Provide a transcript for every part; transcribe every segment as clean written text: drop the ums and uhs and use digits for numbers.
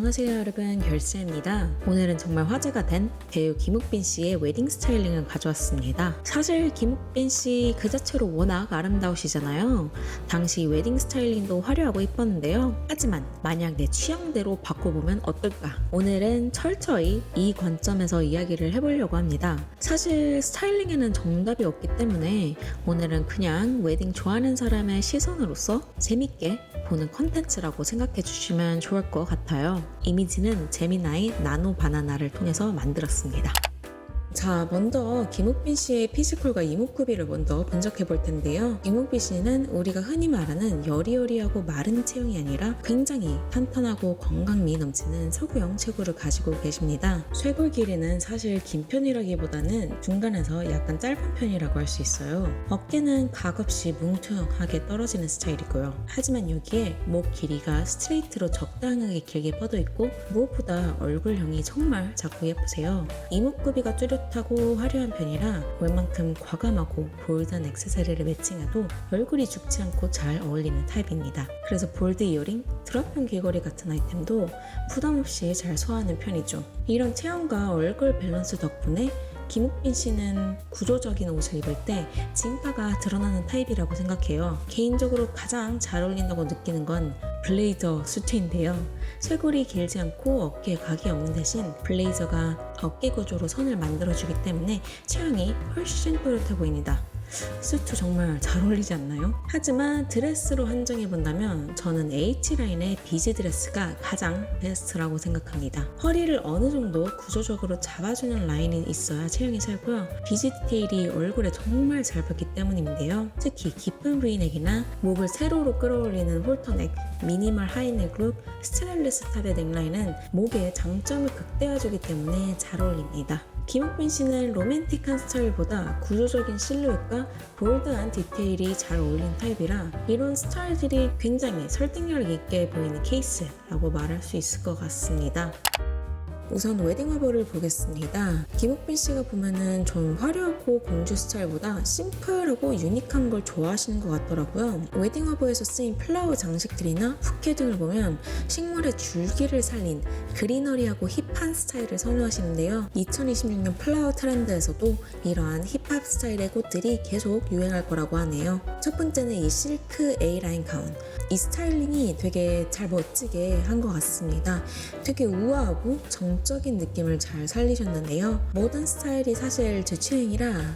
안녕하세요 여러분, 결세입니다. 오늘은 정말 화제가 된 배우 김욱빈 씨의 웨딩 스타일링을 가져왔습니다. 사실 김욱빈 씨 그 자체로 워낙 아름다우시잖아요. 당시 웨딩 스타일링도 화려하고 이뻤는데요. 하지만 만약 내 취향대로 바꿔보면 어떨까? 오늘은 철저히 이 관점에서 이야기를 해보려고 합니다. 사실 스타일링에는 정답이 없기 때문에 오늘은 그냥 웨딩 좋아하는 사람의 시선으로서 재밌게 보는 컨텐츠라고 생각해 주시면 좋을 것 같아요. 이미지는 재미나이 나노 바나나를 통해서 만들었습니다. 자, 먼저 김욱빈 씨의 피지컬과 이목구비를 먼저 분석해 볼 텐데요. 김욱빈 씨는 우리가 흔히 말하는 여리여리하고 마른 체형이 아니라 굉장히 탄탄하고 건강미 넘치는 서구형 체구를 가지고 계십니다. 쇄골 길이는 사실 긴 편이라기보다는 중간에서 약간 짧은 편이라고 할 수 있어요. 어깨는 각없이 뭉퉁하게 떨어지는 스타일이고요. 하지만 여기에 목 길이가 스트레이트로 적당하게 길게 뻗어 있고 무엇보다 얼굴형이 정말 작고 예쁘세요. 이목구비가 뚜렷 하고 화려한 편이라 볼 만큼 과감하고 볼드한 액세서리를 매칭해도 얼굴이 죽지 않고 잘 어울리는 타입입니다. 그래서 볼드 이어링, 드랍형 귀걸이 같은 아이템도 부담없이 잘 소화하는 편이죠. 이런 체형과 얼굴 밸런스 덕분에 김욱빈 씨는 구조적인 옷을 입을 때 진가가 드러나는 타입이라고 생각해요. 개인적으로 가장 잘 어울린다고 느끼는 건 블레이저 수트인데요. 쇄골이 길지 않고 어깨에 각이 없는 대신 블레이저가 어깨 구조로 선을 만들어주기 때문에 체형이 훨씬 또렷해 보입니다. 수트 정말 잘 어울리지 않나요? 하지만 드레스로 한정해본다면 저는 H라인의 비즈 드레스가 가장 베스트라고 생각합니다. 허리를 어느 정도 구조적으로 잡아주는 라인이 있어야 체형이 살고요. 비즈 디테일이 얼굴에 정말 잘 받기 때문인데요. 특히 깊은 V넥이나 목을 세로로 끌어올리는 홀터넥, 미니멀 하이넥 룩, 스타일리스 탑의 넥라인은 목의 장점을 극대화주기 때문에 잘 어울립니다. 김욱빈 씨는 로맨틱한 스타일보다 구조적인 실루엣과 볼드한 디테일이 잘 어울리는 타입이라 이런 스타일들이 굉장히 설득력 있게 보이는 케이스라고 말할 수 있을 것 같습니다. 우선 웨딩 화보를 보겠습니다. 김욱빈 씨가 보면은 좀 화려하고 공주 스타일보다 심플하고 유니크한 걸 좋아하시는 것 같더라고요. 웨딩 화보에서 쓰인 플라워 장식들이나 부케 등을 보면 식물의 줄기를 살린 그리너리하고 힙한 스타일을 선호하시는데요. 2026년 플라워 트렌드에서도 이러한 힙합 스타일의 꽃들이 계속 유행할 거라고 하네요. 첫 번째는 이 실크 A라인 가운. 이 스타일링이 되게 잘 멋지게 한 것 같습니다. 되게 우아하고 정적인 느낌을 잘 살리셨는데요. 모든 스타일이 사실 제 취향이라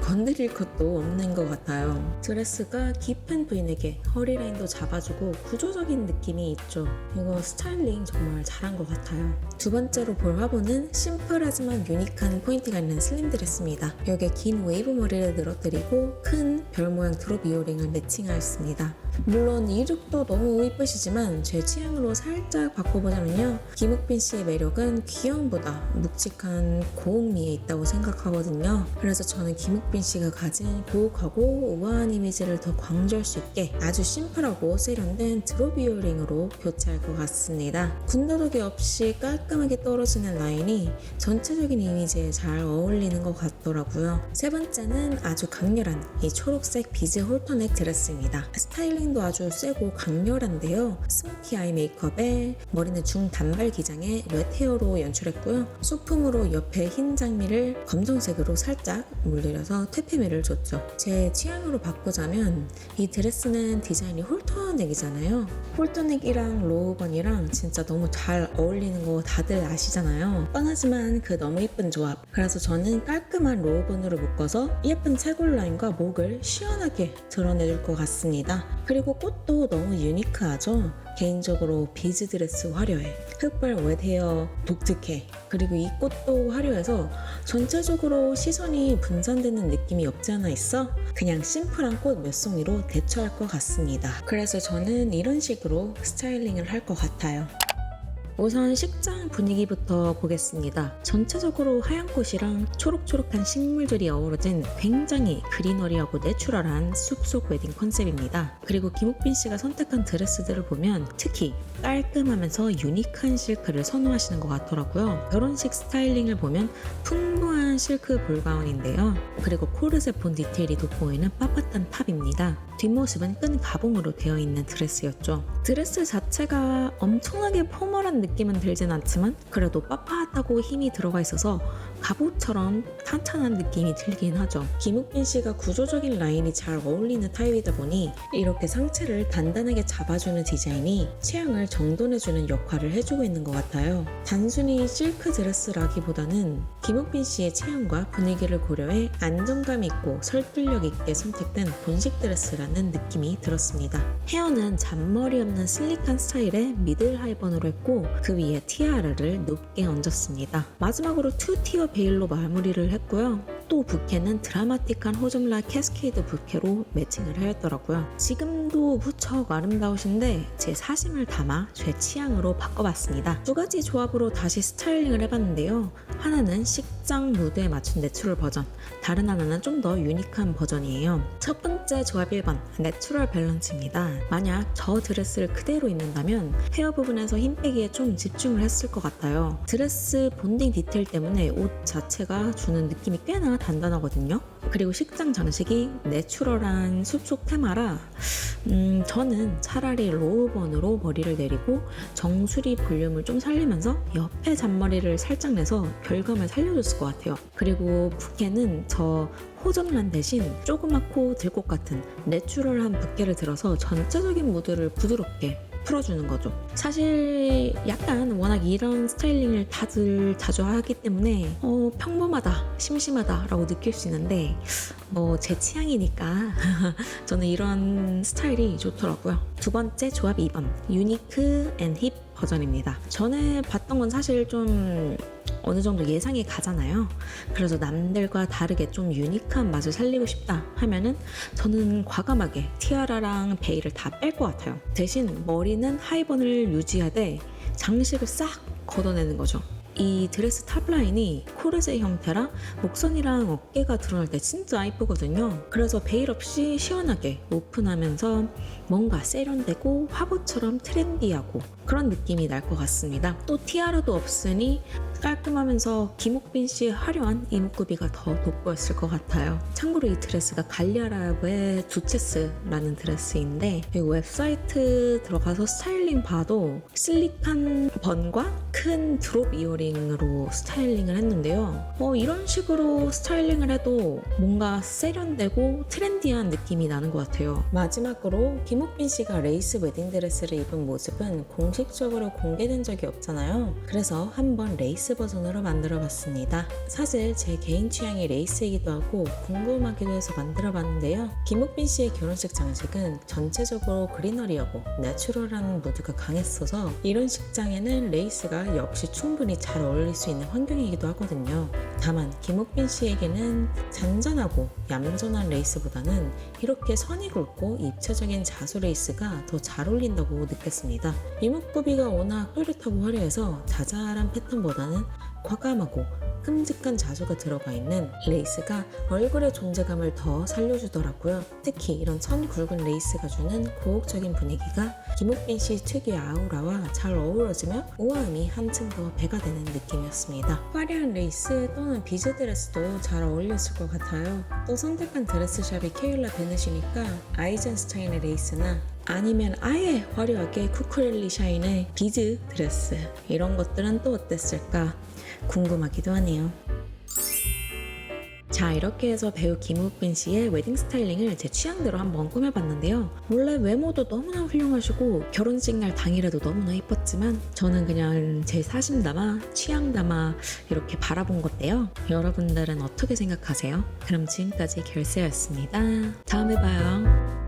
건드릴 것도 없는 것 같아요. 드레스가 깊은 V넥에 허리라인도 잡아주고 구조적인 느낌이 있죠. 이거 스타일링 정말 잘한 것 같아요. 두 번째로 볼 화보는 심플하지만 유니크한 포인트가 있는 슬림 드레스입니다. 여기에 긴 웨이브 머리를 늘어뜨리고 큰 별 모양 드롭 이어링을 매칭하였습니다. 물론 이 룩도 너무 이쁘시지만 제 취향으로 살짝 바꿔보자면요. 김욱빈 씨의 매력은 귀여움보다 묵직한 고음미에 있다고 생각하거든요. 그래서 저는 김욱빈 씨가 가진 고혹하고 우아한 이미지를 더 강조할 수 있게 아주 심플하고 세련된 드롭 이어링으로 교체할 것 같습니다. 군더더기 없이 깔끔하게 떨어지는 라인이 전체적인 이미지에 잘 어울리는 것 같더라고요. 세 번째는 아주 강렬한 이 초록색 비즈 홀터넥 드레스입니다. 스타일링도 아주 세고 강렬한데요. 스모키 아이 메이크업에 머리는 중단발 기장에 웻 헤어로 연출했고요. 소품으로 옆에 흰 장미를 검정색으로 살짝 물들여서 퇴폐미를 줬죠. 제 취향으로 바꾸자면 이 드레스는 디자인이 홀터넥이잖아요. 홀터넥이랑 로우번이랑 진짜 너무 잘 어울리는 거 다들 아시잖아요. 뻔하지만 그 너무 예쁜 조합. 그래서 저는 깔끔한 로우번으로 묶어서 예쁜 쇄골 라인과 목을 시원하게 드러내줄 것 같습니다. 그리고 꽃도 너무 유니크하죠. 개인적으로 비즈 드레스 화려해, 흑발 웻 헤어 독특해, 그리고 이 꽃도 화려해서 전체적으로 시선이 분산되는 느낌이 없지 않아 있어 그냥 심플한 꽃 몇 송이로 대처할 것 같습니다. 그래서 저는 이런 식으로 스타일링을 할 것 같아요. 우선 식장 분위기부터 보겠습니다. 전체적으로 하얀 꽃이랑 초록초록한 식물들이 어우러진 굉장히 그리너리하고 내추럴한 숲속 웨딩 컨셉입니다. 그리고 김욱빈 씨가 선택한 드레스들을 보면 특히 깔끔하면서 유니크한 실크를 선호하시는 것 같더라고요. 결혼식 스타일링을 보면 풍부한 실크 볼가운인데요. 그리고 코르셋 본 디테일이 돋보이는 빳빳한 탑입니다. 뒷모습은 끈 가봉으로 되어 있는 드레스였죠. 드레스 자체가 엄청나게 포멀한 느낌은 들진 않지만 그래도 빳빳하고 힘이 들어가 있어서 갑옷처럼 탄탄한 느낌이 들긴 하죠. 김욱빈 씨가 구조적인 라인이 잘 어울리는 타입이다 보니 이렇게 상체를 단단하게 잡아주는 디자인이 체형을 정돈해주는 역할을 해주고 있는 것 같아요. 단순히 실크 드레스라기보다는 김욱빈 씨의 체형과 분위기를 고려해 안정감 있고 설득력 있게 선택된 본식 드레스라는 느낌이 들었습니다. 헤어는 잔머리 없는 슬릭한 스타일의 미들 하이번으로 했고 그 위에 티아라를 높게 얹었습니다. 마지막으로 투티어 베일로 마무리를 했고요. 또 부케는 드라마틱한 호점라 캐스케이드 부케로 매칭을 하였더라고요. 지금도 무척 아름다우신데 제 사심을 담아 제 취향으로 바꿔봤습니다. 두 가지 조합으로 다시 스타일링을 해봤는데요. 하나는 식장 무드에 맞춘 내추럴 버전, 다른 하나는 좀 더 유니크한 버전이에요. 첫 번째 조합 1번, 내추럴 밸런스입니다. 만약 저 드레스를 그대로 입는다면 헤어 부분에서 힘 빼기에 좀 집중을 했을 것 같아요. 드레스 본딩 디테일 때문에 옷 자체가 주는 느낌이 꽤나 단단하거든요. 그리고 식장 장식이 내추럴한 숲속 테마라 저는 차라리 로우번으로 머리를 내리고 정수리 볼륨을 좀 살리면서 옆에 잔머리를 살짝 내서 결감을 살려줬을 것 같아요. 그리고 부케는 저 호접란 대신 조그맣고 들꽃 같은 내추럴한 부케를 들어서 전체적인 무드를 부드럽게 풀어주는 거죠. 사실 약간 워낙 이런 스타일링을 다들 자주 하기 때문에 평범하다, 심심하다 라고 느낄 수 있는데 제 취향이니까 저는 이런 스타일이 좋더라고요. 두 번째 조합 2번, 유니크 앤 힙 버전입니다. 전에 봤던 건 사실 좀 어느 정도 예상이 가잖아요. 그래서 남들과 다르게 좀 유니크한 맛을 살리고 싶다 하면은 저는 과감하게 티아라랑 베일을 다 뺄 것 같아요. 대신 머리는 하이번을 유지하되 장식을 싹 걷어내는 거죠. 이 드레스 탑라인이 코르셋 형태라 목선이랑 어깨가 드러날 때 진짜 이쁘거든요. 그래서 베일 없이 시원하게 오픈하면서 뭔가 세련되고 화보처럼 트렌디하고 그런 느낌이 날 것 같습니다. 또 티아라도 없으니 깔끔하면서 김옥빈 씨의 화려한 이목구비가 더 돋보였을 것 같아요. 참고로 이 드레스가 갈리아랍의 두체스라는 드레스인데 이 웹사이트 들어가서 스타일링 봐도 슬릭한 번과 큰 드롭 이어링으로 스타일링을 했는데요. 이런 식으로 스타일링을 해도 뭔가 세련되고 트렌디한 느낌이 나는 것 같아요. 마지막으로 김옥빈 씨가 레이스 웨딩드레스를 입은 모습은 공식적으로 공개된 적이 없잖아요. 그래서 한번 레이스 버전으로 만들어 봤습니다. 사실 제 개인 취향이 레이스이기도 하고 궁금하기도 해서 만들어 봤는데요. 김옥빈 씨의 결혼식 장식은 전체적으로 그리너리하고 내추럴한 무드가 강했어서 이런 식장에는 레이스가 역시 충분히 잘 어울릴 수 있는 환경이기도 하거든요. 다만 김옥빈 씨에게는 잔잔하고 얌전한 레이스보다는 이렇게 선이 굵고 입체적인 자수 레이스가 더 잘 어울린다고 느꼈습니다. 이목구비가 워낙 또렷하고 화려해서 자잘한 패턴보다는 과감하고 끔찍한 자수가 들어가 있는 레이스가 얼굴의 존재감을 더 살려주더라고요. 특히 이런 선 굵은 레이스가 주는 고혹적인 분위기가 김옥빈 씨 특유의 아우라와 잘 어우러지며 우아함이 한층 더 배가 되는 느낌이었습니다. 화려한 레이스 또는 비즈 드레스도 잘 어울렸을 것 같아요. 또 선택한 드레스샵이 케일라 베넷이니까 아이젠스타인의 레이스나 아니면 아예 화려하게 쿠쿠렐리 샤인의 비즈 드레스 이런 것들은 또 어땠을까 궁금하기도 하네요. 자, 이렇게 해서 배우 김욱빈 씨의 웨딩 스타일링을 제 취향대로 한번 꾸며봤는데요. 원래 외모도 너무나 훌륭하시고 결혼식 날 당일에도 너무나 예뻤지만 저는 그냥 제 사심 담아 취향 담아 이렇게 바라본 건데요. 여러분들은 어떻게 생각하세요? 그럼 지금까지 결세였습니다. 다음에 봐요.